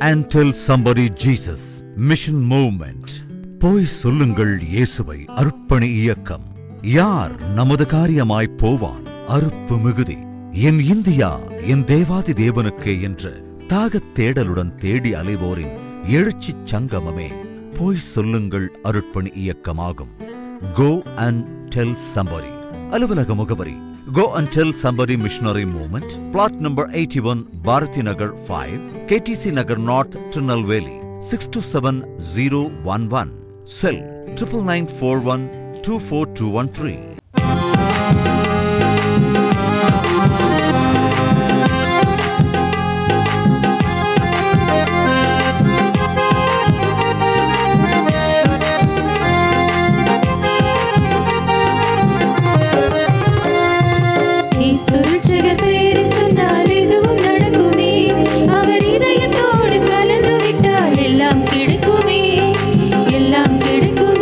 and tell somebody Jesus. Mission Movement. போய் சொல்லுங்கள் இயேசுவை. அர்ப்பணி இயக்கம். யார் நமது காரியமாய் போவான்? அறுப்பு மிகுதி. என் இந்தியா என் தேவாதி தேவனுக்கே என்ற தாகத் தேடலுடன் தேடி அலைவோரின் எழுச்சி சங்கமமே போய் சொல்லுங்கள் அருட்பணி இயக்கமாகும். Go and tell somebody. அலுவலக முகவரி Go and Tell Somebody Missionary Movement, plot number 81, Bharati Nagar 5, KTC Nagar North, Tirunelveli, 627011. Cell 9941 24213. எல்லாம் கிடைக்குமே.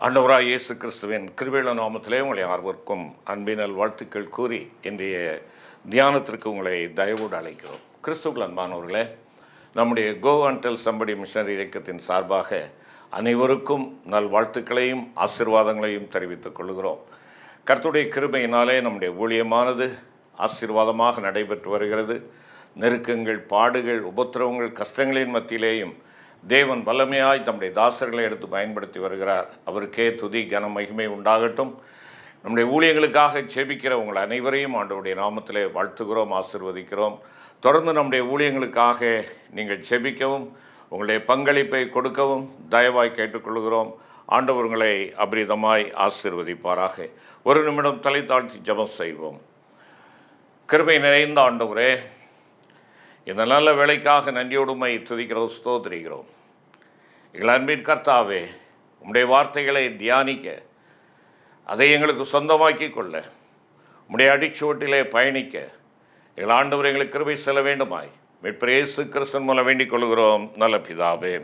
ஆண்டவராய் இயேசு கிறிஸ்துவின் கிருபையுள்ள நாமத்திலே உங்களை யாவருக்கும் அன்பினல் வாழ்த்துக்கள் கூறி இன்றைய தியானத்திற்கு உங்களை தயவோடு அழைக்கிறோம். கிறிஸ்துவுக்குள் அன்பானவர்களே, நம்முடைய go and tell somebody missionary இயக்கத்தின் சார்பாக அனைவருக்கும் நல் வாழ்த்துக்களையும் ஆசீர்வாதங்களையும் தெரிவித்துக் கொள்கிறோம். கர்த்தருடைய கிருபையினாலே நம்முடைய ஊழியமானது ஆசீர்வாதமாக நடைபெற்று வருகிறது. நெருக்கங்கள், பாடுகள், உபத்திரவங்கள், கஷ்டங்களின் மத்தியிலேயும் தேவன் வல்லமையாய் தம்முடைய தாசர்களை எடுத்து பயன்படுத்தி வருகிறார். அவருக்கே துதி கன மகிமை உண்டாகட்டும். நம்முடைய ஊழியங்களுக்காக ஜெபிக்கிற உங்கள் அனைவரையும் ஆண்டவருடைய நாமத்திலே வாழ்த்துகிறோம், ஆசீர்வதிக்கிறோம். தொடர்ந்து நம்முடைய ஊழியங்களுக்காக நீங்கள் ஜெபிக்கவும் உங்களுடைய பங்களிப்பை கொடுக்கவும் தயவாய் கேட்டுக்கொள்கிறோம். ஆண்டவர் உங்களை அபரிதமாய் ஆசீர்வதிப்பாராக. ஒரு நிமிடம் தலை தாழ்த்தி ஜெபம் செய்வோம். கிருபை நிறைந்த ஆண்டவரே, இந்த நல்ல வேலைக்காக நன்றியோடுமை துதிக்கிறோம், ஸ்தோத்திரிக்கிறோம். எங்கள் அன்பின் கர்த்தாவே, உம்முடைய வார்த்தைகளை தியானிக்க, அதை எங்களுக்கு சொந்தமாக்கி கொள்ள, உம்முடைய அடிச்சுவட்டிலே பயணிக்க எங்கள் ஆண்டவர் எங்களுக்கு கிருபை செல்ல வேண்டுமாய் மீட்பர் இயேசு கிறிஸ்துவின் மூலம் வேண்டிக் கொள்கிறோம் நல்ல பிதாவே,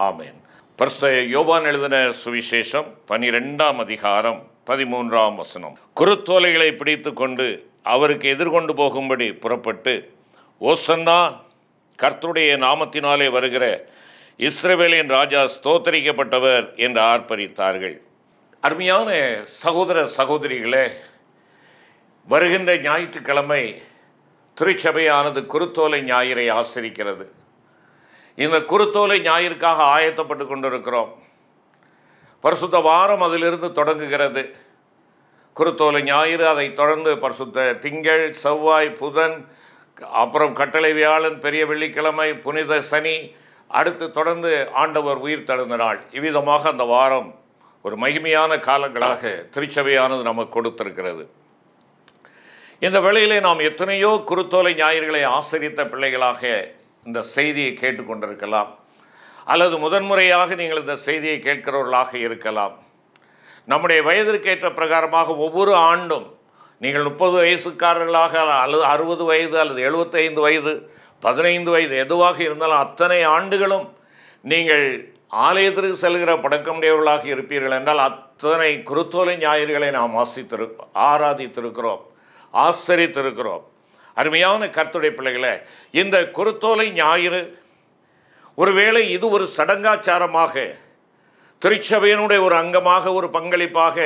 ஆமேன். பரிசுத்த யோவான் எழுதின சுவிசேஷம் 12ஆம் அதிகாரம் 13ஆம் வசனம். குருத்தோலைகளை பிடித்து கொண்டு அவருக்கு எதிர்கொண்டு போகும்படி புறப்பட்டு, ஓசன்னா, கர்த்தருடைய நாமத்தினாலே வருகிற இஸ்ரவேலின் ராஜா ஸ்தோத்தரிக்கப்பட்டவர் என்று ஆர்ப்பரித்தார்கள். அருமையான சகோதர சகோதரிகளே, வருகின்ற ஞாயிற்றுக்கிழமை திருச்சபையானது குருத்தோலை ஞாயிறை ஆசரிக்கிறது. இந்த குருத்தோலை ஞாயிற்காக ஆயத்தப்பட்டு கொண்டிருக்கிறோம். பரிசுத்த வாரம் அதிலிருந்து தொடங்குகிறது. குருத்தோலை ஞாயிறு, அதை தொடர்ந்து பரிசுத்த திங்கள், செவ்வாய், புதன், அப்புறம் கட்டளை வியாழன், பெரிய வெள்ளிக்கிழமை, புனித சனி, அடுத்து தொடர்ந்து ஆண்டவர் உயிர் தழுந்த நாள். இவ்விதமாக அந்த வாரம் ஒரு மகிமையான காலங்களாக திருச்சபையானது நமக்கு கொடுத்திருக்கிறது. இந்த வேளையிலே நாம் எத்தனையோ குருத்தோலை ஞாயிறுகளை ஆசரித்த பிள்ளைகளாக இந்த செய்தியை கேட்டுக்கொண்டிருக்கலாம், அல்லது முதன்முறையாக நீங்கள் இந்த செய்தியை கேட்கிறவர்களாக இருக்கலாம். நம்முடைய வயதிற்கேற்ற பிரகாரமாக ஒவ்வொரு ஆண்டும் நீங்கள் 30 வயசுக்காரர்களாக, அல்லது 60 வயது, அல்லது 75 வயது, 15 வயது, எதுவாக இருந்தாலும் அத்தனை ஆண்டுகளும் நீங்கள் ஆலயத்திற்கு செல்கிற பழக்கமுடையவர்களாக இருப்பீர்கள் என்றால் அத்தனை குருத்தோலை ஞாயிறுகளை நாம் ஆராதித்திருக்கிறோம், ஆசரித்திருக்கிறோம். அருமையான கர்த்தருடைய பிள்ளைகளே, இந்த குருத்தோலை ஞாயிறு ஒருவேளை இது ஒரு சடங்காச்சாரமாக, திருச்சபையினுடைய ஒரு அங்கமாக, ஒரு பங்களிப்பாக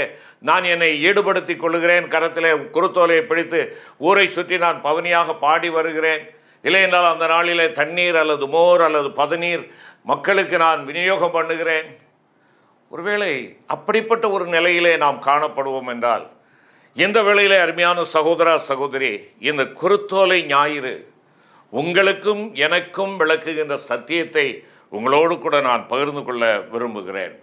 நான் என்னை ஈடுபடுத்தி கொள்கிறேன், கரத்திலே குருத்தோலையை பிடித்து ஊரை சுற்றி நான் பவனியாக பாடி வருகிறேன், இல்லை என்றால் அந்த நாளிலே தண்ணீர் அல்லது மோர் அல்லது பதநீர் மக்களுக்கு நான் விநியோகம் பண்ணுகிறேன். ஒருவேளை அப்படிப்பட்ட ஒரு நிலையிலே நாம் காணப்படுவோம் என்றால், இந்த வேளையிலே அருமையான சகோதரா சகோதரி, இந்த குருத்தோலை ஞாயிறு உங்களுக்கும் எனக்கும் விளக்குகின்ற சத்தியத்தை உங்களோடு கூட நான் பகிர்ந்து கொள்ள விரும்புகிறேன்.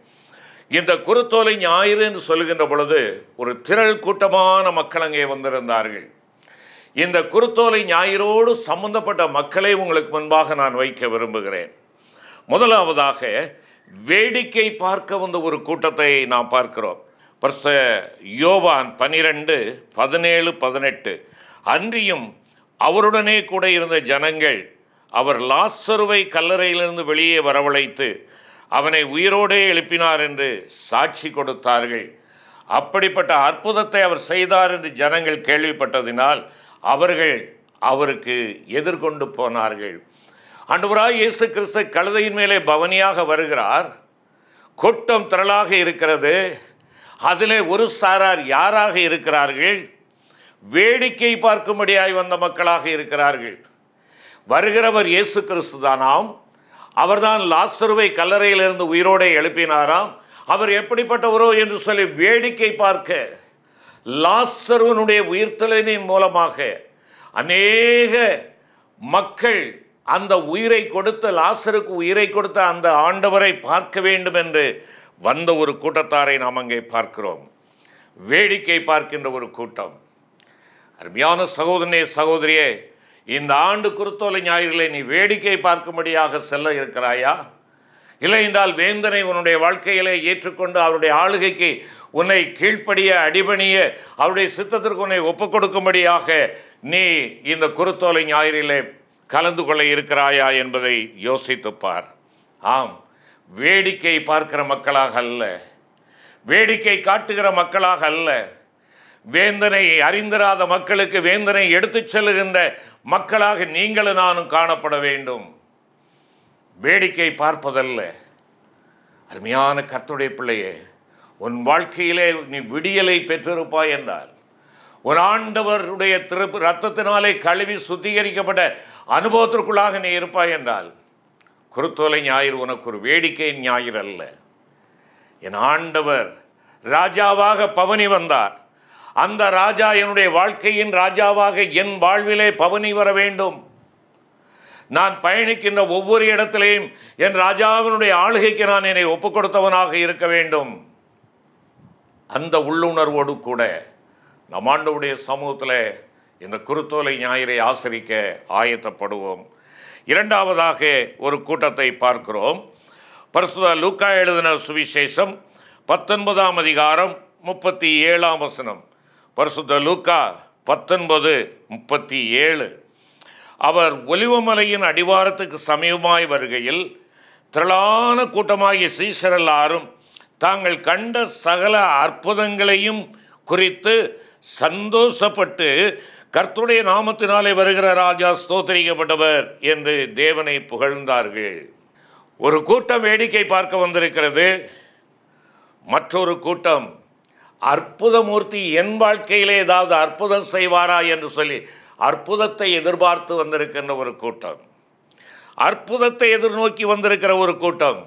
இந்த குருத்தோலை ஞாயிறு என்று சொல்லுகின்ற பொழுது ஒரு திரள் கூட்டமான மக்கள் அங்கே வந்திருந்தார்கள். இந்த குருத்தோலை ஞாயிறோடு சம்பந்தப்பட்ட மக்களை உங்களுக்கு முன்பாக நான் வைக்க விரும்புகிறேன். முதலாவதாக வேடிக்கை பார்க்க வந்த ஒரு கூட்டத்தை நாம் பார்க்கிறோம். பரிசுத்த யோவான் 12:17-18. அன்றியும் அவருடனே கூட இருந்த ஜனங்கள் அவர் லாசருவை கல்லறையிலிருந்து வெளியே வரவழைத்து அவனை உயிரோடே எழுப்பினார் என்று சாட்சி கொடுத்தார்கள். அப்படிப்பட்ட அற்புதத்தை அவர் செய்தார் என்று ஜனங்கள் கேள்விப்பட்டதினால் அவர்கள் அவருக்கு எதிர்கொண்டு போனார்கள். ஆண்டவராய் இயேசு கிறிஸ்து கழுதையின் மேலே பவனியாக வருகிறார். கூட்டம் திரளாக இருக்கிறது. அதிலே ஒரு சாரார் யாராக இருக்கிறார்கள்? வேடிக்கை பார்க்கும்படியாய் வந்த மக்களாக இருக்கிறார்கள். வருகிறவர் இயேசு கிறிஸ்து தானாம். அவர்தான் லாசருவை கல்லறையிலிருந்து உயிரோடு எழுப்பினாராம். அவர் எப்படிப்பட்டவரோ என்று சொல்லி வேடிக்கை பார்க்க, லாசருவனுடைய உயிர்த்தெழுதலின் மூலமாக அநேக மக்கள் அந்த உயிரை கொடுத்த, லாசருக்கு உயிரை கொடுத்த அந்த ஆண்டவரை பார்க்க வேண்டும் என்று வந்த ஒரு கூட்டத்தாரை நாம் அங்கே பார்க்கிறோம். வேடிக்கை பார்க்கின்ற ஒரு கூட்டம். அருமையான சகோதரனே, சகோதரியே, இந்த ஆண்டு குருத்தோலை ஞாயிறுகளை நீ வேடிக்கை பார்க்கும்படியாக செல்ல இருக்கிறாயா? இல்லை என்றால் வேந்தனை உன்னுடைய வாழ்க்கையிலே ஏற்றுக்கொண்டு அவருடைய ஆளுகைக்கு உன்னை கீழ்ப்படிய, அடிபணிய, அவருடைய சித்தத்திற்கு உன்னை ஒப்புக் கொடுக்கும்படியாக நீ இந்த குருத்தோலை ஞாயிறிலே கலந்து கொள்ள இருக்கிறாயா என்பதை யோசித்துப்பார். ஆம், வேடிக்கை பார்க்கிற மக்களாக அல்ல, வேடிக்கை காட்டுகிற மக்களாக அல்ல, வேந்தனை அறிந்திராத மக்களுக்கு வேந்தனை எடுத்துச் செல்லுகின்ற மக்களாக நீங்களும் நானும் காணப்பட வேண்டும். வேடிக்கை பார்ப்பதல்ல. அருமையான கர்த்தருடைய பிள்ளையே, உன் வாழ்க்கையிலே நீ விடியலை பெற்றிருப்பாய் என்றால், ஒரு ஆண்டவருடைய இரத்தத்தினாலே கழுவி சுத்திகரிக்கப்பட்ட அனுபவத்திற்குள்ளாக நீ இருப்பாய் என்றால், குருத்தோலை ஞாயிறு உனக்கு ஒரு வேடிக்கை ஞாயிறு அல்ல. என் ஆண்டவர் ராஜாவாக பவனி வந்தார். அந்த ராஜா என்னுடைய வாழ்க்கையின் ராஜாவாக என் வாழ்விலே பவனி வர வேண்டும். நான் பயணிக்கின்ற ஒவ்வொரு இடத்திலேயும் என் ராஜாவினுடைய ஆளுகைக்கு நான் என்னை ஒப்புக் கொடுத்தவனாக இருக்க வேண்டும். அந்த உள்ளுணர்வோடு கூட நம் ஆண்டவருடைய சமூகத்தில் இந்த குருத்தோலை ஞாயிறை ஆசரிக்க ஆயத்தப்படுவோம். இரண்டாவதாக ஒரு கூட்டத்தை பார்க்கிறோம். பரிசுத்த லூக்கா எழுதின சுவிசேஷம் 19ஆம் அதிகாரம் 37ஆம் வசனம். பரிசுத்த லூக்கா 19:37. அவர் ஒலிவமலையின் அடிவாரத்துக்கு சமீபமாய் வருகையில் திரளான கூட்டமாகிய சீஷரெல்லாரும் தாங்கள் கண்ட சகல அற்புதங்களையும் குறித்து சந்தோஷப்பட்டு, கர்த்தருடைய நாமத்தினாலே வருகிற ராஜா ஸ்தோத்திரிக்கப்பட்டவர் என்று தேவனை புகழ்ந்தார்கள். ஒரு கூட்டம் வேடிக்கை பார்க்க வந்திருக்கிறது. மற்றொரு கூட்டம் அற்புதமூர்த்தி என் வாழ்க்கையிலே ஏதாவது அற்புதம் செய்வாரா என்று சொல்லி அற்புதத்தை எதிர்பார்த்து வந்திருக்கின்ற ஒரு கூட்டம், அற்புதத்தை எதிர்நோக்கி வந்திருக்கிற ஒரு கூட்டம்.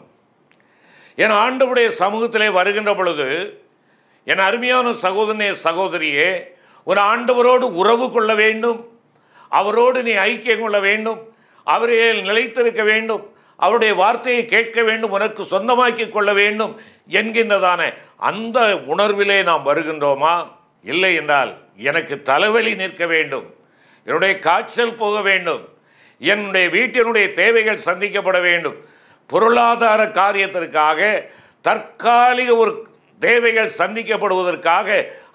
என் ஆண்டவருடைய சமூகத்திலே வருகின்ற பொழுது, என் அருமையான சகோதரனே சகோதரியே, ஒரு ஆண்டவரோடு உறவு கொள்ள வேண்டும், அவரோடு நீ ஐக்கியம் கொள்ள வேண்டும், அவரே நிலைத்திருக்க வேண்டும், அவருடைய வார்த்தையை கேட்க வேண்டும், உனக்கு சொந்தமாக்கி கொள்ள வேண்டும் என்கின்றதான அந்த உணர்விலே நாம் வருகின்றோமா? இல்லை என்றால், எனக்கு தலைவலி நிற்க வேண்டும், என்னுடைய காய்ச்சல் போக வேண்டும், என்னுடைய வீட்டினுடைய தேவைகள் சந்திக்கப்பட வேண்டும், பொருளாதார காரியத்திற்காக தற்காலிக ஒரு தேவைகள் சந்திக்கப்படுவதற்காக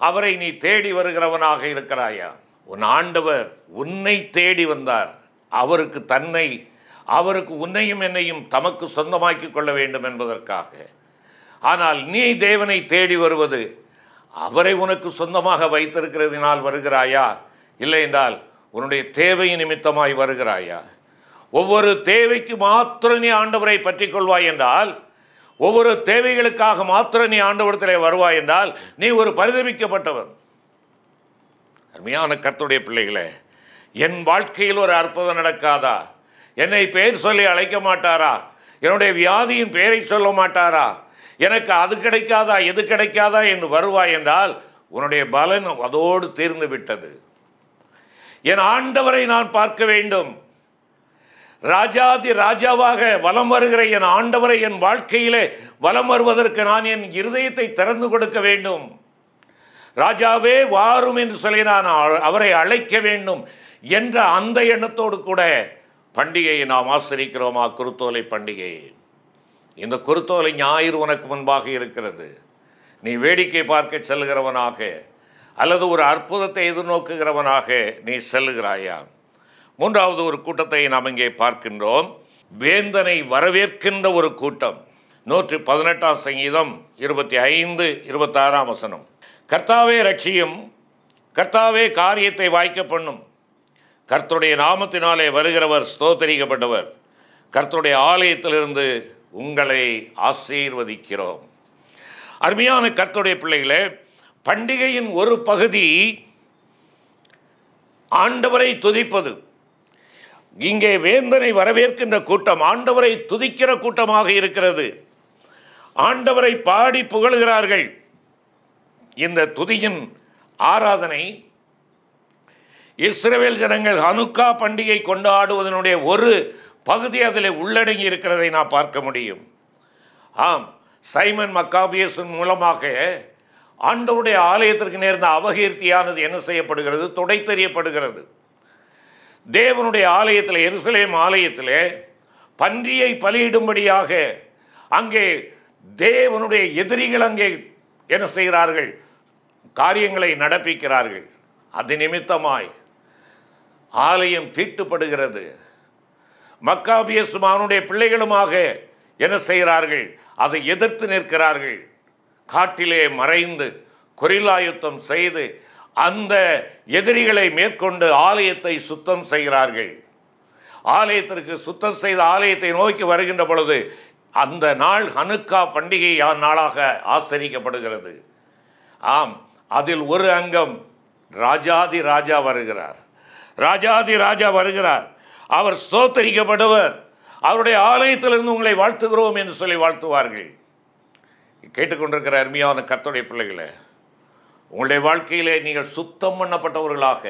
அவரை நீ தேடி வருகிறவனாக இருக்கிறாயா? உன் ஆண்டவர் உன்னை தேடி வந்தார். அவருக்கு உன்னையும் என்னையும் தமக்கு சொந்தமாக்கி கொள்ள வேண்டும் என்பதற்காக. ஆனால் நீ தேவனை தேடி வருவது அவரை உனக்கு சொந்தமாக வைத்திருக்கிறதினால் வருகிறாயா? இல்லை என்றால் உன்னுடைய தேவை நிமித்தமாய் வருகிறாயா? ஒவ்வொரு தேவைக்கு மாத்திரம் நீ ஆண்டவரை பற்றி கொள்வாய் என்றால், ஒவ்வொரு தேவைகளுக்காக மாத்திரம் நீ ஆண்டவரத்திலே வருவாய் என்றால், நீ ஒரு பரிதபிக்கப்பட்டவன். அருமையான கர்த்தருடைய பிள்ளைகளே, என் வாழ்க்கையில் ஒரு அற்புதம் நடக்காதா? என்னை பெயர் சொல்லி அழைக்க மாட்டாரா? என்னுடைய வியாதியின் பெயரை சொல்ல மாட்டாரா? எனக்கு அது கிடைக்காதா எது கிடைக்காதா என்று வருவாய் என்றால், உன்னுடைய பலன் அதோடு தீர்ந்து விட்டது. என் ஆண்டவரை நான் பார்க்க வேண்டும். ராஜாதி ராஜாவாக வலம் வருகிற என் ஆண்டவரை என் வாழ்க்கையிலே வலம் வருவதற்கு நான் என் இருதயத்தை திறந்து கொடுக்க வேண்டும். ராஜாவே வாரும் என்று சொல்லி நான் அவரை அழைக்க வேண்டும் என்ற அந்த எண்ணத்தோடு கூட பண்டிகையை நாம் ஆசரிக்கிறோமா? குருத்தோலை பண்டிகை. இந்த குருத்தோலை ஞாயிறு உனக்கு முன்பாக இருக்கிறது. நீ வேடிக்கை பார்க்க செல்கிறவனாக அல்லது ஒரு அற்புதத்தை எதிர்நோக்குகிறவனாக நீ செல்லுகிறாயா? மூன்றாவது ஒரு கூட்டத்தை நாம் இங்கே பார்க்கின்றோம். வேந்தனை வரவேற்கின்ற ஒரு கூட்டம். 118ஆம் சங்கீதம் 25-26ஆம் வசனம். கர்த்தாவே ரட்சியும், கர்த்தாவே காரியத்தை வாய்க்க பண்ணும், கர்த்தருடைய நாமத்தினாலே வருகிறவர் ஸ்தோத்திரிக்கப்பட்டவர், கர்த்தருடைய ஆலயத்திலிருந்து உங்களை ஆசீர்வதிக்கிறோம். அருமையான கர்த்தருடைய பிள்ளைகளே, பண்டிகையின் ஒரு பகுதி ஆண்டவரை துதிப்பது. இங்கே வேந்தனை வரவேற்கின்ற கூட்டம் ஆண்டவரை துதிக்கிற கூட்டமாக இருக்கிறது. ஆண்டவரை பாடி புகழ்கிறார்கள். இந்த துதியின் ஆராதனை இஸ்ரவேல் ஜனங்கள் ஹனுக்கா பண்டிகை கொண்டாடுவதனுடைய ஒரு பகுதி அதில் உள்ளடங்கி இருக்கிறதை நான் பார்க்க முடியும். ஆம், சைமன் மக்காபியஸின் மூலமாக ஆண்டவருடைய ஆலயத்திற்கு நேர்ந்த அபகீர்த்தியானது என்ன செய்யப்படுகிறது? தொடை தெரியப்படுகிறது. தேவனுடைய ஆலயத்தில், எருசலேம் ஆலயத்தில் பன்றியை பலியிடும்படியாக அங்கே தேவனுடைய எதிரிகள் அங்கே என்ன செய்கிறார்கள்? காரியங்களை நடப்பிக்கிறார்கள். அது நிமித்தமாய் ஆலயம் தீட்டுப்படுகிறது. மக்காபியஸும் அவனுடைய பிள்ளைகளுமாக என்ன செய்கிறார்கள்? அதை எதிர்த்து நிற்கிறார்கள். காட்டிலே மறைந்து கொரில்லா யுத்தம் செய்து அந்த எதிரிகளை மேற்கொண்டு ஆலயத்தை சுத்தம் செய்கிறார்கள். ஆலயத்திற்கு சுத்தம் செய்த ஆலயத்தை நோக்கி வருகின்ற பொழுது அந்த நாள் ஹனுக்கா பண்டிகை நாளாக ஆசரிக்கப்படுகிறது. ஆம், அதில் ஒரு அங்கம் ராஜாதி ராஜா வருகிறார். ராஜாதி ராஜா வருகிறார். அவர் ஸ்தோத்தரிக்கப்படுவர். அவருடைய ஆலயத்திலிருந்து உங்களை வாழ்த்துகிறோம் என்று சொல்லி வாழ்த்துவார்கள். கேட்டுக்கொண்டிருக்கிற அருமையான கர்த்தருடைய பிள்ளைகளே, உங்களுடைய வாழ்க்கையிலே நீங்கள் சுத்தம் பண்ணப்பட்டவர்களாக,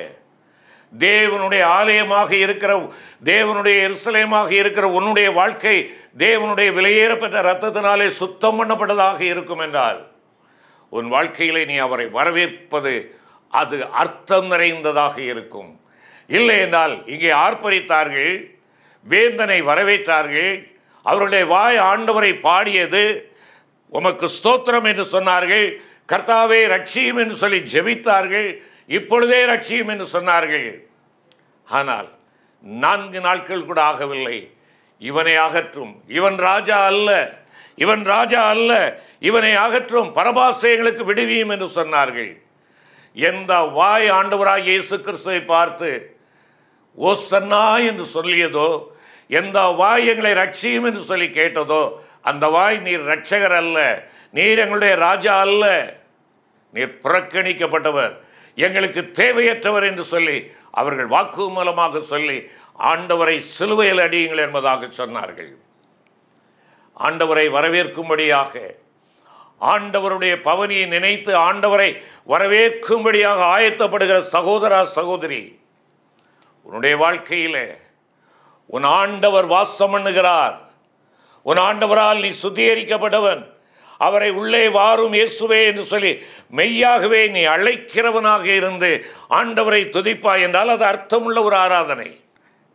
தேவனுடைய ஆலயமாக இருக்கிற, தேவனுடைய எருசலேமாக இருக்கிற உன்னுடைய வாழ்க்கை தேவனுடைய விலையேறப்பட்ட இரத்தத்தினாலே சுத்தம் பண்ணப்பட்டதாக இருக்கும் என்றால், உன் வாழ்க்கையிலே நீ அவரை வரவேற்பது அது அர்த்தம் நிறைந்ததாக இருக்கும். இல்லை என்றால் இங்கே ஆர்ப்பரித்தார்கள், வேந்தனை வரவேற்றார்கள், அவருடைய வாய் ஆண்டவரை பாடியது, உமக்கு ஸ்தோத்திரம் என்று சொன்னார்கள், கர்த்தாவே ரட்சியும் என்று சொல்லி ஜெபித்தார்கள், இப்பொழுதே ரட்சியும் என்று சொன்னார்கள். ஆனால் 4 நாட்கள் கூட ஆகவில்லை, இவனை அகற்றும், இவன் ராஜா அல்ல, இவன் ராஜா அல்ல, இவனை அகற்றும், பரபாசை எங்களுக்கு விடுவியும் என்று சொன்னார்கள். எந்த வாய் ஆண்டவராய் இயேசு கிறிஸ்துவை பார்த்து ஓசன்னா என்று சொல்லியதோ, எந்த வாய் எங்களை ரட்சியும் என்று சொல்லி கேட்டதோ, அந்த வாய் நீர் ரட்சகர் அல்ல, நீர் எங்களுடைய ராஜா அல்ல, நீர் புறக்கணிக்கப்பட்டவர், எங்களுக்கு தேவையற்றவர் என்று சொல்லி அவர்கள் வாக்கு மூலமாக சொல்லி ஆண்டவரை சிலுவையில் அடியுங்கள் என்பதாக சொன்னார்கள். ஆண்டவரை வரவேற்கும்படியாக, ஆண்டவருடைய பவனியை நினைத்து ஆண்டவரை வரவேற்கும்படியாக ஆயத்தப்படுகிற சகோதரா சகோதரி, உன்னுடைய வாழ்க்கையில் உன் ஆண்டவர் வாசம் பண்ணுகிறார். உன் ஆண்டவரால் நீ சுத்திகரிக்கப்பட்டவன். அவரை உள்ளே வாரும் இயேசுவே என்று சொல்லி மெய்யாகவே நீ அழைக்கிறவனாக இருந்து ஆண்டவரை துதிப்பாய் என்றால் அது அர்த்தமுள்ள ஒரு ஆராதனை.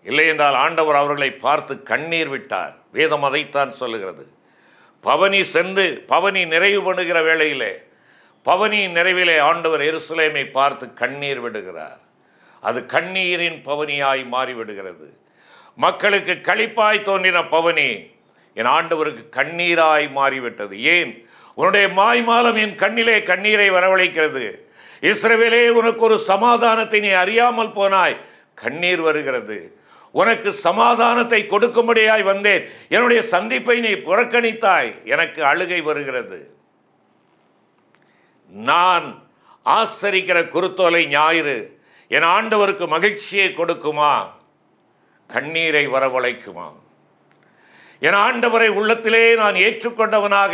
இல்லை என்றால் ஆண்டவர் அவர்களை பார்த்து கண்ணீர் விட்டார். வேதம் அதைத்தான் சொல்லுகிறது. பவனி சென்று பவனி நிறைவு பண்ணுகிற வேளையிலே, பவனி நிறைவிலே ஆண்டவர் எருசலேமை பார்த்து கண்ணீர் விடுகிறார். அது கண்ணீரின் பவனியாய் மாறிவிடுகிறது. மக்களுக்கு களிப்பாய் தோன்றின பவனி என் ஆண்டவருக்கு கண்ணீராய் மாறிவிட்டது. ஏன்? உன்னுடைய மாய்மாலம் என் கண்ணிலே கண்ணீரை வரவழைக்கிறது. இஸ்ரவேலே, உனக்கு ஒரு சமாதானத்தை நீ அறியாமல் போனாய், கண்ணீர் வருகிறது. உனக்கு சமாதானத்தை கொடுக்கும்படியாய் வந்தேன், என்னுடைய சந்திப்பை நீ புறக்கணித்தாய், எனக்கு அழுகை வருகிறது. நான் ஆசரிக்கிற குருத்தோலை ஞாயிறு என் ஆண்டவருக்கு மகிழ்ச்சியை கொடுக்குமா? கண்ணீரை வரவழைக்குமா? என் ஆண்டவரை உள்ளத்திலே நான் ஏற்றுக்கொண்டவனாக,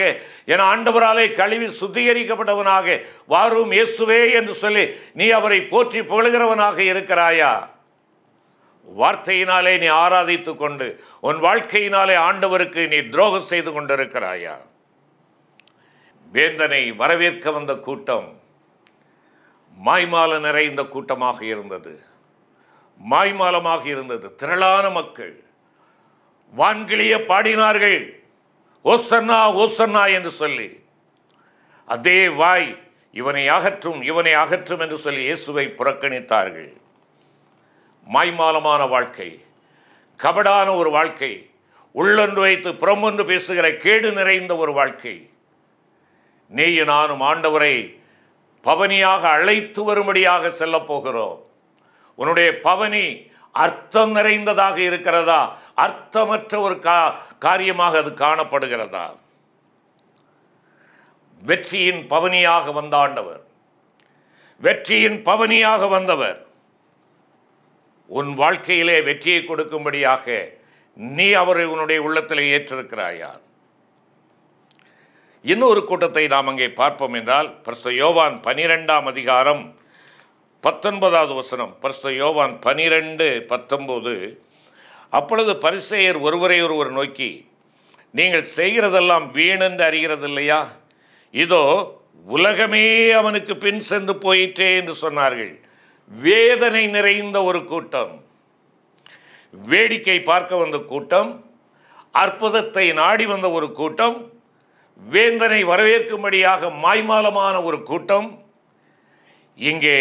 என் ஆண்டவராலே கழுவி சுத்திகரிக்கப்பட்டவனாக வாரும் இயேசுவே என்று சொல்லி நீ அவரை போற்றி புகழுகிறவனாக இருக்கிறாயா? வார்த்தையினாலே நீ ஆராதித்து கொண்டு உன் வாழ்க்கையினாலே ஆண்டவருக்கு நீ துரோகம் செய்து கொண்டிருக்கிறாயா? வேந்தனை வரவேற்க வந்த கூட்டம் மாய்மால நிறைந்த கூட்டமாக இருந்தது. மாய்மாலமாக இருந்தது. திரளான மக்கள் வான்கிளிய பாடினார்கள், ஓசன்னா ஓசன்னா என்று சொல்லி. அதே வாய் இவனை அகற்றும், இவனை அகற்றும் என்று சொல்லி இயேசுவை புறக்கணித்தார்கள். மாய்மாலமான வாழ்க்கை, கபடான ஒரு வாழ்க்கை, உள்ளொன்று வைத்து புறமொன்று பேசுகிற கேடு நிறைந்த ஒரு வாழ்க்கை. நீயும் நானும் ஆண்டவரை பவனியாக அழைத்து வரும்படியாக செல்ல போகிறோம். உன்னுடைய பவனி அர்த்தம் நிறைந்ததாக இருக்கிறதா? அர்த்தமற்ற ஒரு காரியமாக அது காணப்படுகிறதா? வெற்றியின் பவனியாக வந்த ஆண்டவர், வெற்றியின் பவனியாக வந்தவர் உன் வாழ்க்கையிலே வெற்றியை கொடுக்கும்படியாக நீ அவரை உன்னுடைய உள்ளத்திலே ஏற்றிருக்கிறாயா? இன்னொரு கூட்டத்தை நாம் அங்கே பார்ப்போம் என்றால், பரிசுத்த யோவான் 12ஆம் அதிகாரம் 19வது வசனம். பரிசுத்த யோவான் 12:19. அப்பொழுது பரிசேயர் ஒருவரை ஒருவர் நோக்கி, நீங்கள் செய்கிறதெல்லாம் வீணென்று அறிகிறது இல்லையா? இதோ உலகமே அவனுக்கு பின் சென்று போயிற்றே என்று சொன்னார்கள். வேதனை நிறைந்த ஒரு கூட்டம், வேடிக்கை பார்க்க வந்த கூட்டம், அற்புதத்தை நாடி வந்த ஒரு கூட்டம், வேந்தனை வரவேற்கும்படியாக மாய்மாலமான ஒரு கூட்டம், இங்கே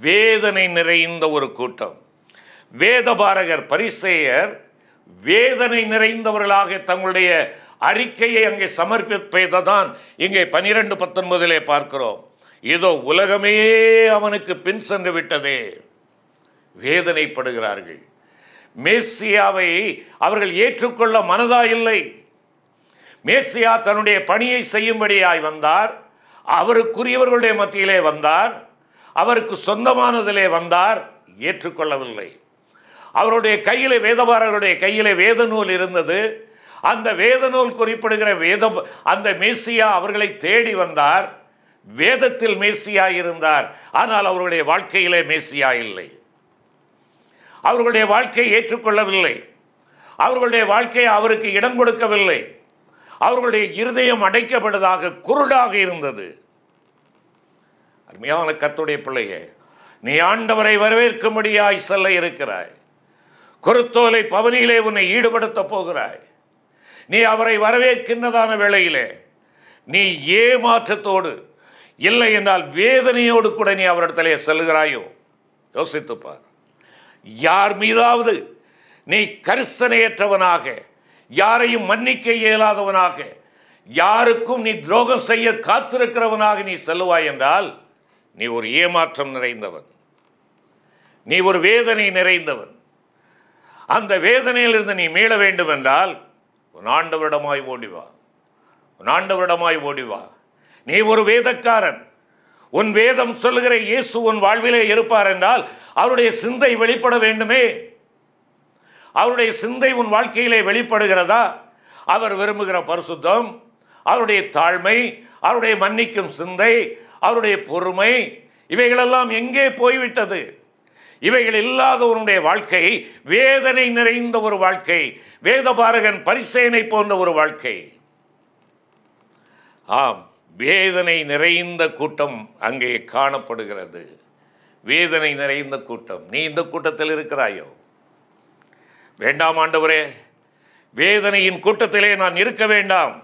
வேதனை நிறைந்த ஒரு கூட்டம். வேதபாரகர் பரிசேயர் வேதனை நிறைந்தவர்களாக தங்களுடைய அறிக்கையை அங்கே சமர்ப்பிப்பதை தான் இங்கே 12:19 பார்க்கிறோம். ஏதோ உலகமே அவனுக்கு பின் சென்று விட்டதே, வேதனைப்படுகிறார்கள். மேசியாவை அவர்கள் ஏற்றுக்கொள்ள மனதாயில்லை. மேசியா தன்னுடைய பணியை செய்யும்படியாய் வந்தார், அவருக்குரியவர்களுடைய மத்தியிலே வந்தார், அவருக்கு சொந்தமானதிலே வந்தார், ஏற்றுக்கொள்ளவில்லை. அவருடைய கையிலே, வேதபாரர்களுடைய கையிலே வேத நூல் இருந்தது. அந்த வேத நூல் குறிப்பிடுகிற அந்த மேசியா அவர்களை தேடி வந்தார். வேதத்தில் மேசியா இருந்தார், ஆனால் அவர்களுடைய வாழ்க்கையிலே மேசியா இல்லை. அவர்களுடைய வாழ்க்கையை ஏற்றுக்கொள்ளவில்லை. அவர்களுடைய வாழ்க்கையை அவருக்கு இடம் கொடுக்கவில்லை. அவர்களுடைய இருதயம் அடைக்கப்பட்டதாக, குருடாக இருந்தது. அருமையான கர்த்தருடைய பிள்ளையே, நீ ஆண்டவரை வரவேற்கும்படியாய் செல்ல இருக்கிறாய். குருத்தோலை பவனியிலே உன்னை ஈடுபடுத்த போகிறாய். நீ அவரை வரவேற்கின்றதான வேளையிலே நீ ஏமாற்றத்தோடு, இல்லை என்றால் வேதனையோடு கூட நீ அவரிடத்திலே செல்கிறாயோ? யோசித்துப்பார். யார் மீதாவது நீ கரிசனையற்றவனாக, யாரையும் மன்னிக்க இயலாதவனாக, யாருக்கும் நீ துரோகம் செய்ய காத்திருக்கிறவனாக நீ செல்லுவாய் என்றால் நீ ஒரு ஏமாற்றம் நிறைந்தவன், நீ ஒரு வேதனை நிறைந்தவன். அந்த வேதனையிலிருந்து நீ மீள வேண்டும் என்றால் உன் ஆண்டவரிடமாய் ஓடிவா, உன் ஆண்டவரிடமாய் ஓடிவா. நீ ஒரு வேதக்காரன். உன் வேதம் சொல்லுகிற இயேசு உன் வாழ்விலே இருப்பார் என்றால் அவருடைய சிந்தை வெளிப்பட வேண்டுமே. அவருடைய சிந்தை உன் வாழ்க்கையிலே வெளிப்படுகிறதா? அவர் விரும்புகிற பரிசுத்தம், அவருடைய தாழ்மை, அவருடைய மன்னிக்கும் சிந்தை, அவருடைய பொறுமை, இவைகளெல்லாம் எங்கே போய்விட்டது? இவைகள் இல்லாதவனுடைய வாழ்க்கை வேதனை நிறைந்த ஒரு வாழ்க்கை, வேதபாரகன் பரிசேயனை போன்ற ஒரு வாழ்க்கை. ஆம், வேதனை நிறைந்த கூட்டம் அங்கே காணப்படுகிறது. வேதனை நிறைந்த கூட்டம். நீ இந்த கூட்டத்தில் இருக்கிறாயோ? வேண்டாம் ஆண்டவரே, வேதனையின் கூட்டத்திலே நான் இருக்க வேண்டாம்.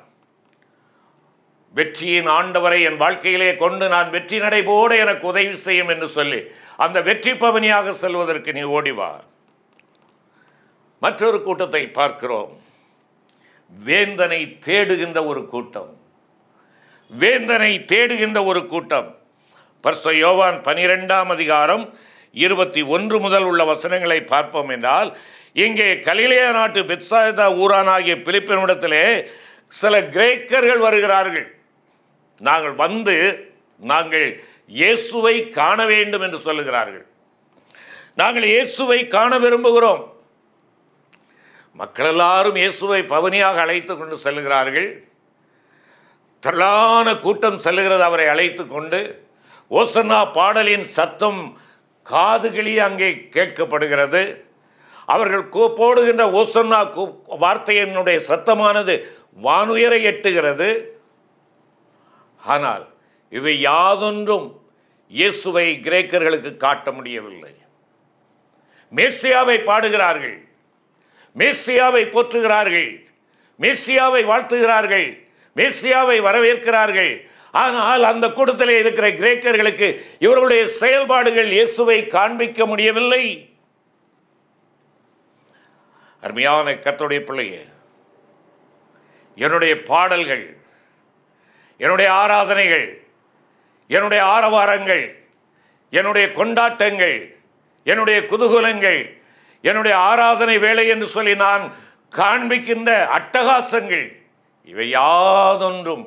வெற்றியின் ஆண்டவரை என் வாழ்க்கையிலே கொண்டு நான் வெற்றி நடைபோட எனக்கு உதவி செய்யும் என்று சொல்லி அந்த வெற்றி பவனியாக செல்வதற்கு நீ ஓடிவா. மற்றொரு கூட்டத்தை பார்க்கிறோம். வேந்தனை தேடுகின்ற ஒரு கூட்டம். வேந்தனை தேடுகின்ற ஒரு கூட்டம். பரிசுத்த யோவான் 12ஆம் அதிகாரம் 21 முதல் உள்ள வசனங்களை பார்ப்போம் என்றால், இங்கே கலிலேயா நாட்டு பெத்சாய்தா ஊரானாகிய பிலிப்பினிடத்திலே சில கிரேக்கர்கள் வருகிறார்கள். நாங்கள் இயேசுவை காண வேண்டும் என்று சொல்லுகிறார்கள். நாங்கள் இயேசுவை காண விரும்புகிறோம். மக்கள் எல்லாரும் இயேசுவை பவனியாக அழைத்து கொண்டு செல்லுகிறார்கள். திரளான கூட்டம் செல்லுகிறது. அவரை அழைத்து கொண்டு ஓசன்னா பாடலின் சத்தம் காதுகளி அங்கே கேட்கப்படுகிறது. அவர்கள் போடுகின்ற ஓசன்னா வார்த்தையினுடைய சத்தமானது வானுயர எட்டுகிறது. ஆனால் இவை யாதொன்றும் இயேசுவை கிரேக்கர்களுக்கு காட்ட முடியவில்லை. மேசியாவை பாடுகிறார்கள், மேசியாவை போற்றுகிறார்கள், மேசியாவை வாழ்த்துகிறார்கள், மேசியாவை வரவேற்கிறார்கள். ஆனால் அந்த கூட்டத்திலே இருக்கிற கிரேக்கர்களுக்கு இவர்களுடைய செயல்பாடுகள் இயேசுவை காண்பிக்க முடியவில்லை. அருமையான கர்த்தருடைய பிள்ளையே, என்னுடைய பாடல்கள், என்னுடைய ஆராதனைகள், என்னுடைய ஆரவாரங்கள், என்னுடைய கொண்டாட்டங்கள், என்னுடைய குதூகலங்கள், என்னுடைய ஆராதனை வேலை என்று சொல்லி நான் காண்பிக்கின்ற அட்டகாசங்கள், இவை யாதொன்றும்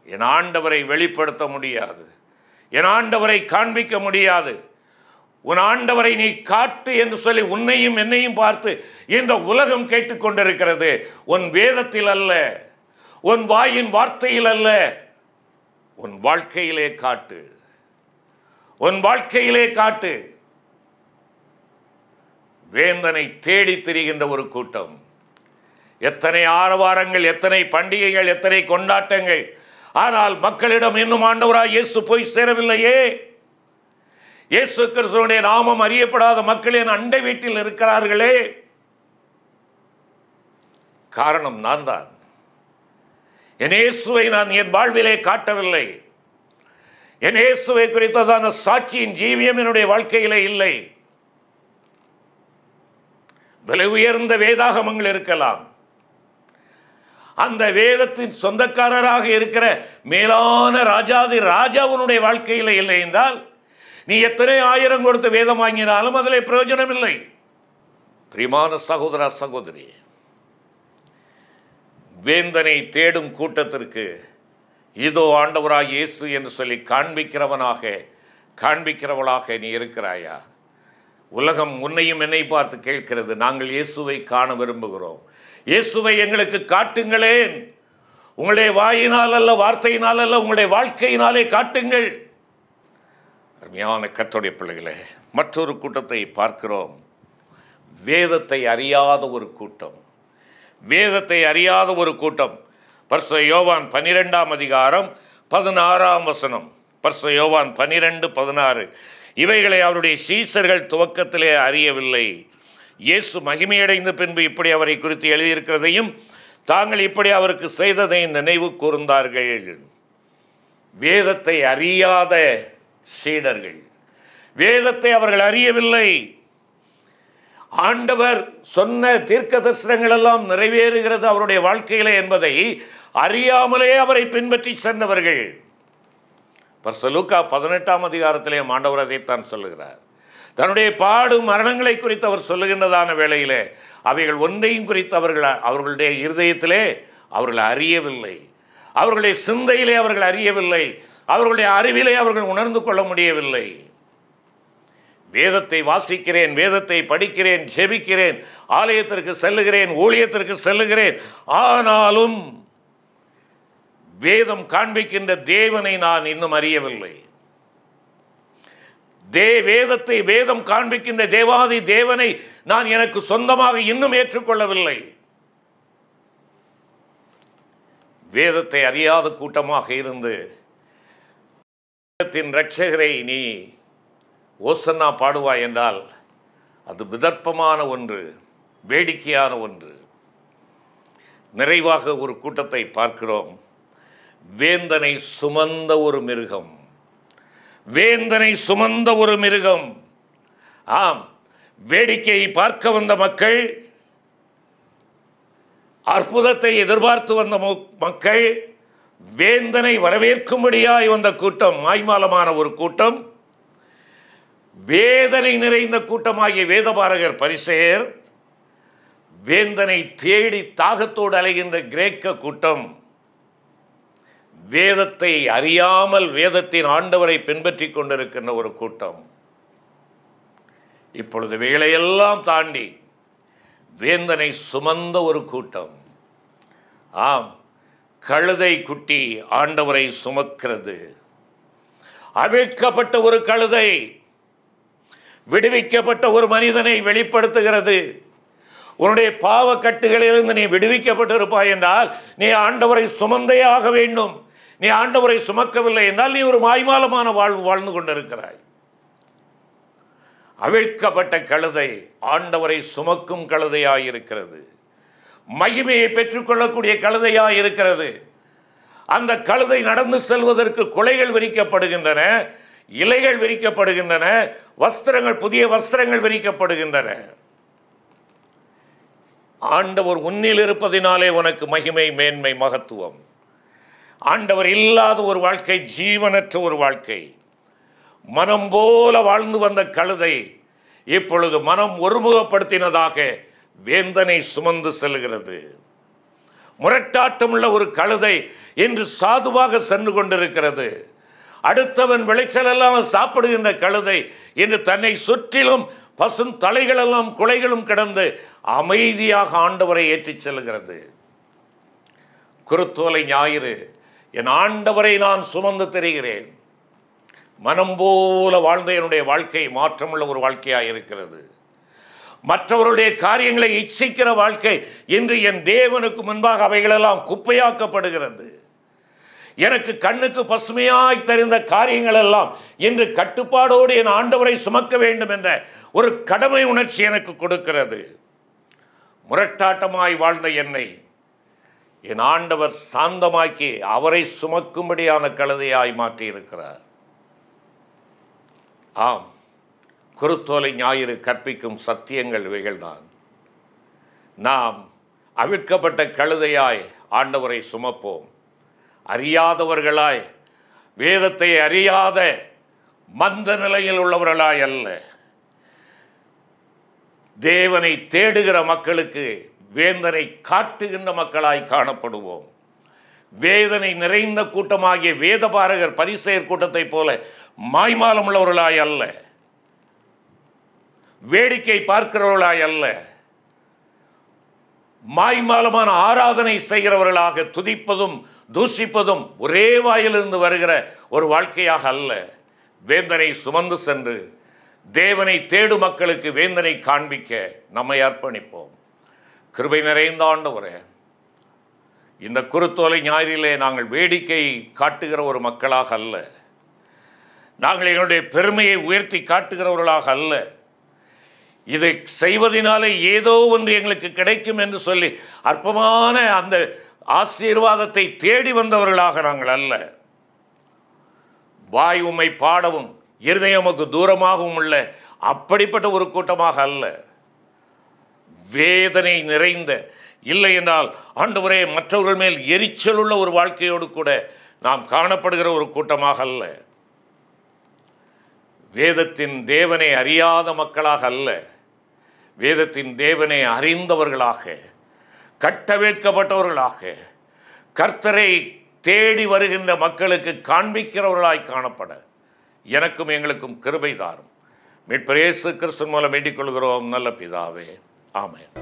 என் ஆண்டவரை வெளிப்படுத்த முடியாது, என் ஆண்டவரை காண்பிக்க முடியாது. உன் ஆண்டவரை நீ காட்டு என்று சொல்லி உன்னையும் என்னையும் பார்த்து இந்த உலகம் கேட்டுக்கொண்டிருக்கிறது. உன் வேதத்தில் அல்ல, உன் வாயின் வார்த்தையில் அல்ல, உன் வாழ்க்கையிலே காட்டு, உன் வாழ்க்கையிலே காட்டு. வேந்தனை தேடி திரிகின்ற ஒரு கூட்டம். எத்தனை ஆரவாரங்கள், எத்தனை பண்டிகைகள், எத்தனை கொண்டாட்டங்கள். ஆனால் மக்களிடம் இன்னும் ஆண்டவராய் இயேசு போய் சேரவில்லையே. இயேசு கிறிஸ்துவினுடைய நாமம் அறியப்படாத மக்கள் என் அண்டை வீட்டில் இருக்கிறார்களே. காரணம் நான் தான். என் இயேசுவை நான் என் வாழ்விலே காட்டவில்லை. என் இயேசுவை குறித்ததான சாட்சியின் ஜீவியம் என்னுடைய வாழ்க்கையிலே இல்லை. விலை உயர்ந்த வேதாகமங்கள் இருக்கலாம், அந்த வேதத்தின் சொந்தக்காரராக இருக்கிற மேலான ராஜாதி ராஜாவுனுடைய வாழ்க்கையில் இல்லை என்றால் நீ எத்தனை 1000 கொடுத்து வேதம் வாங்கினாலும் அதில் பிரயோஜனம் இல்லை. பிரியமான சகோதர சகோதரி, வேந்தனை தேடும் கூட்டத்திற்கு இதோ ஆண்டவராய் இயேசு என்று சொல்லி காண்பிக்கிறவளாக நீ இருக்கிறாயா? உலகம் உன்னையும் என்னை பார்த்து கேட்கிறது, நாங்கள் இயேசுவை காண விரும்புகிறோம், இயேசுவை எங்களுக்கு காட்டுங்களேன். உங்களுடைய வாயினால் அல்ல, வார்த்தையினால் அல்ல, உங்களுடைய வாழ்க்கையினாலே காட்டுங்கள். அருமையான கர்த்தருடைய பிள்ளைகளே, மற்றொரு கூட்டத்தை பார்க்கிறோம். வேதத்தை அறியாத ஒரு கூட்டம். வேதத்தை அறியாத ஒரு கூட்டம். பரிசுத்த யோவான் 12ஆம் அதிகாரம் 16ஆம் வசனம். பரிசுத்த யோவான் 12:16. இவைகளை அவருடைய சீசர்கள் துவக்கத்திலே அறியவில்லை. இயேசு மகிமையடைந்த பின்பு இப்படி அவரை குறித்து எழுதியிருக்கிறதையும் தாங்கள் இப்படி அவருக்கு செய்ததை நினைவு கூர்ந்தார்கள். வேதத்தை அறியாத சீடர்கள், வேதத்தை அவர்கள் அறியவில்லை. ஆண்டவர் சொன்ன தீர்க்க தரிசனங்கள் எல்லாம் நிறைவேறுகிறது அவருடைய வாழ்க்கையிலே என்பதை அறியாமலே அவரை பின்பற்றி சென்றவர்கள். பரிசுத்த லூக்கா 18ஆம் அதிகாரத்திலே ஆண்டவர் அதைத்தான் சொல்லுகிறார். தன்னுடைய பாடும் மரணங்களை குறித்து அவர் சொல்லுகின்றதான வேளையிலே அவைகள் ஒன்றையும் குறித்து அவர்களுடைய இருதயத்திலே அவர்கள் அறியவில்லை, அவர்களுடைய சிந்தையிலே அவர்கள் அறியவில்லை, அவர்களுடைய அறிவிலே அவர்கள் உணர்ந்து கொள்ள முடியவில்லை. வேதத்தை வாசிக்கிறேன், வேதத்தை படிக்கிறேன், ஜெபிக்கிறேன், ஆலயத்திற்கு செல்லுகிறேன், ஊழியத்திற்கு செல்லுகிறேன், ஆனாலும் வேதம் காண்பிக்கின்ற தேவனை நான் இன்னும் அறியவில்லை. வேதம் காண்பிக்கின்ற தேவாதி தேவனை நான் எனக்கு சொந்தமாக இன்னும் ஏற்றுக்கொள்ளவில்லை. வேதத்தை அறியாத கூட்டமாக இருந்து வேதத்தின் இரட்சகரை நீ ஓசன்னா பாடுவாய் என்றால் அது விதர்ப்பமான ஒன்று, வேடிக்கையான ஒன்று. நிறைவாக ஒரு கூட்டத்தை பார்க்கிறோம். வேந்தனை சுமந்த ஒரு மிருகம். வேந்தனை சுமந்த ஒரு மிருகம். ஆம், வேடிக்கையை பார்க்க வந்த மக்கள், அற்புதத்தை எதிர்பார்த்து வந்த மக்கள், வேந்தனை வரவேற்கும்படியாய் வந்த கூட்டம், மாய்மாலமான ஒரு கூட்டம், வேதனை நிறைந்த கூட்டமாகிய வேதபாரகர் பரிசேயர், வேந்தனை தேடி தாகத்தோடு அலைகின்ற கிரேக்க கூட்டம், வேதத்தை அறியாமல் வேதத்தின் ஆண்டவரை பின்பற்றி கொண்டிருக்கின்ற ஒரு கூட்டம். இப்பொழுது வேளையெல்லாம் தாண்டி வேந்தனை சுமந்த ஒரு கூட்டம். ஆம், கழுதை குட்டி ஆண்டவரை சுமக்கிறது. அவிழ்க்கப்பட்ட ஒரு கழுதை விடுவிக்கப்பட்ட ஒரு மனிதனை வெளிப்படுத்துகிறது. உன்னுடைய பாவ கட்டுகளிலிருந்து நீ விடுவிக்கப்பட்டிருப்பாய் என்றால் நீ ஆண்டவரை சுமந்தே ஆக வேண்டும். நீ ஆண்டவரை சுமக்கவில்லை என்றால் நீ ஒரு மாய்மாலமான வாழ்வு வாழ்ந்து கொண்டிருக்கிறாய். அவிழ்க்கப்பட்ட கழுதை ஆண்டவரை சுமக்கும் கழுதையாயிருக்கிறது. மகிமையை பெற்றுக்கொள்ளக்கூடிய கழுதையாயிருக்கிறது. அந்த கழுதை நடந்து செல்வதற்கு குலைகள் விரிக்கப்படுகின்றன, இலைகள் விரிக்கப்படுகின்றன, வஸ்திரங்கள், புதிய வஸ்திரங்கள் விரிக்கப்படுகின்றன. ஆண்டவர் உன்னில் இருப்பதினாலே உனக்கு மகிமை, மேன்மை, மகத்துவம். ஆண்டவர் இல்லாத ஒரு வாழ்க்கை, ஜீவனற்ற ஒரு வாழ்க்கை. மனம் போல வாழ்ந்து வந்த கழுதை இப்பொழுது மனம் ஒருமுகப்படுத்தினதாக வேந்தனை சுமந்து செல்கிறது. முரட்டாட்டமுள்ள ஒரு கழுதை இன்று சாதுவாக சென்று கொண்டிருக்கிறது. அடுத்தவன் விளைச்சலெல்லாம் சாப்பிடுகின்ற கழுதை இன்று தன்னை சுற்றிலும் பசும் தலைகளெல்லாம் குலைகளும் கிடந்து அமைதியாக ஆண்டவரை ஏற்றிச் செல்கிறது. குருத்தோலை ஞாயிறு, என் ஆண்டவரை நான் சுமந்து தெரிகிறேன். மனம் போல வாழ்ந்த என்னுடைய வாழ்க்கை மாற்றமுள்ள ஒரு வாழ்க்கையாக இருக்கிறது. மற்றவருடைய காரியங்களை இச்சிக்கிற வாழ்க்கை இன்று என் தேவனுக்கு முன்பாக அவைகளெல்லாம் குப்பையாக்கப்படுகிறது. எனக்கு கண்ணுக்கு பசுமையாய் தெரிந்த காரியங்கள் எல்லாம் இன்று கட்டுப்பாடோடு என் ஆண்டவரை சுமக்க வேண்டும் என்ற ஒரு கடமை உணர்ச்சி எனக்கு கொடுக்கிறது. முரட்டாட்டமாய் வாழ்ந்த என்னை என் ஆண்டவர் சாந்தமாக்கி அவரை சுமக்கும்படியான கழுதையாய் மாற்றி இருக்கிறார். ஆம், குருத்தோலை ஞாயிறு கற்பிக்கும் சத்தியங்கள் இவைகள்தான். நாம் அவிழ்க்கப்பட்ட கழுதையாய் ஆண்டவரை சுமப்போம். அறியாதவர்களாய், வேதத்தை அறியாத மந்த நிலையில் உள்ளவர்களாய் அல்ல, தேவனை தேடுகிற மக்களுக்கு வேதனை காட்டுகின்ற மக்களாய் காணப்படுவோம். வேதனை நிறைந்த கூட்டமாகிய வேதபாரகர் பரிசேயர் கூட்டத்தை போல மாய்மாலம் உள்ளவர்களாய் அல்ல, வேடிக்கை பார்க்கிறவர்களாய் அல்ல, மாய்மாலமான ஆராதனை செய்கிறவர்களாக துதிப்பதும் தூஷிப்பதும் ஒரே வாயிலிருந்து வருகிற ஒரு வாழ்க்கையாக அல்ல, வேதனை சுமந்து சென்று தேவனை தேடும் மக்களுக்கு வேதனை காண்பிக்க நம்மை அர்ப்பணிப்போம். கிருபை நிறைந்த ஆண்டவரே, இந்த குருத்தோலை ஞாயிறிலே நாங்கள் வேடிக்கை காட்டுகிற ஒரு மக்களாக அல்ல, நாங்கள் எங்களுடைய பெருமையை உயர்த்தி காட்டுகிறவர்களாக அல்ல, இதை செய்வதனாலே ஏதோ ஒன்று எங்களுக்கு கிடைக்கும் என்று சொல்லி அற்பமான அந்த ஆசீர்வாதத்தை தேடி வந்தவர்களாக நாங்கள் அல்ல, வாய் உம்மை பாடவும் இருதயம் உமக்கு தூரமாகவும் உள்ள அப்படிப்பட்ட ஒரு கூட்டமாக அல்ல, வேதனை நிறைந்த, இல்லை என்றால் ஆண்டவரே மற்றவர்கள் மேல் எரிச்சல் உள்ள ஒரு வாழ்க்கையோடு கூட நாம் காணப்படுகிற ஒரு கூட்டமாக அல்ல, வேதத்தின் தேவனை அறியாத மக்களாக அல்ல, வேதத்தின் தேவனை அறிந்தவர்களாக, கட்டவேற்கப்பட்டவர்களாக, கர்த்தரை தேடி வருகின்ற மக்களுக்கு காண்பிக்கிறவர்களாய் காணப்பட எனக்கும் எங்களுக்கும் கிருபை தாரும். மீட்பர் இயேசு கிறிஸ்து மூலம் வேண்டிக் கொள்கிறோம் நல்ல பிதாவே, ஆமென்.